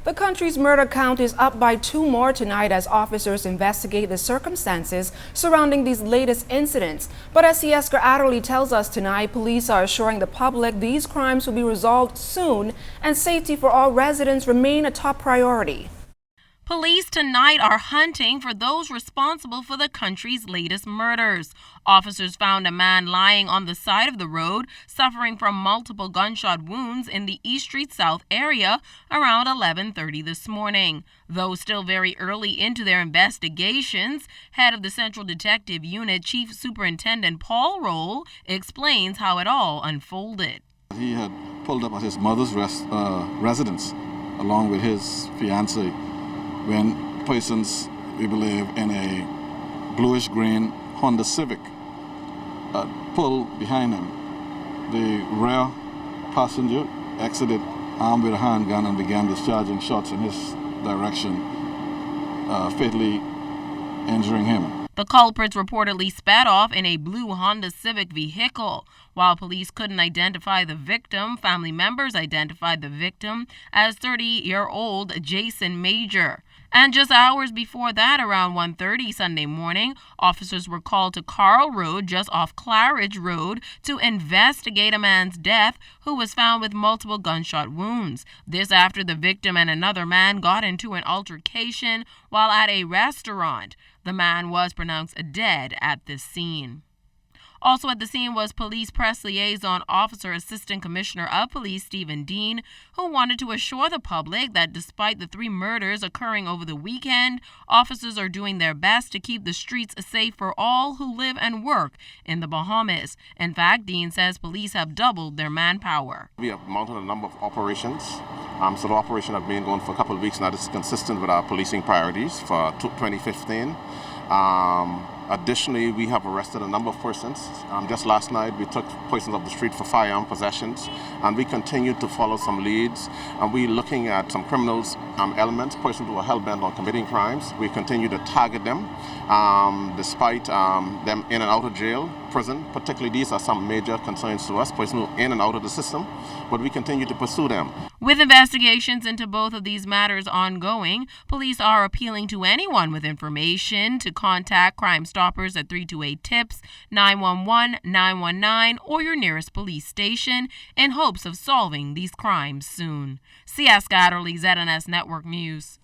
The country's murder count is up by 2 more tonight as officers investigate the circumstances surrounding these latest incidents. But as Sieska Adderley tells us tonight, police are assuring the public these crimes will be resolved soon and safety for all residents remain a top priority. Police tonight are hunting for those responsible for the country's latest murders. Officers found a man lying on the side of the road, suffering from multiple gunshot wounds in the East Street South area around 11:30 this morning. Though still very early into their investigations, head of the Central Detective Unit, Chief Superintendent Paul Roll, explains how it all unfolded. He had pulled up at his mother's residence along with his fiancée when persons, we believe, in a bluish-green Honda Civic pulled behind him. The rear passenger exited armed with a handgun and began discharging shots in his direction, fatally injuring him. The culprits reportedly sped off in a blue Honda Civic vehicle. While police couldn't identify the victim, family members identified the victim as 30-year-old Jason Major. And just hours before that, around 1:30 Sunday morning, officers were called to Carl Road, just off Claridge Road, to investigate a man's death who was found with multiple gunshot wounds. This after the victim and another man got into an altercation while at a restaurant. The man was pronounced dead at this scene. Also at the scene was Police Press Liaison Officer Assistant Commissioner of Police Stephen Dean, who wanted to assure the public that despite the 3 murders occurring over the weekend, officers are doing their best to keep the streets safe for all who live and work in the Bahamas. In fact, Dean says police have doubled their manpower. We have mounted a number of operations. So the operation has been going for a couple of weeks now. This is consistent with our policing priorities for 2015. Additionally, we have arrested a number of persons. Just last night, we took persons off the street for firearm possessions, and we continue to follow some leads. And we're looking at some criminals elements, persons who are hell-bent on committing crimes. We continue to target them, despite them in and out of jail, prison. Particularly, these are some major concerns to us, persons who are in and out of the system, but we continue to pursue them. With investigations into both of these matters ongoing, police are appealing to anyone with information to contact Crime Stoppers at 328-TIPS, 911, 919, or your nearest police station in hopes of solving these crimes soon. Sieska Adderley, ZNS Network News.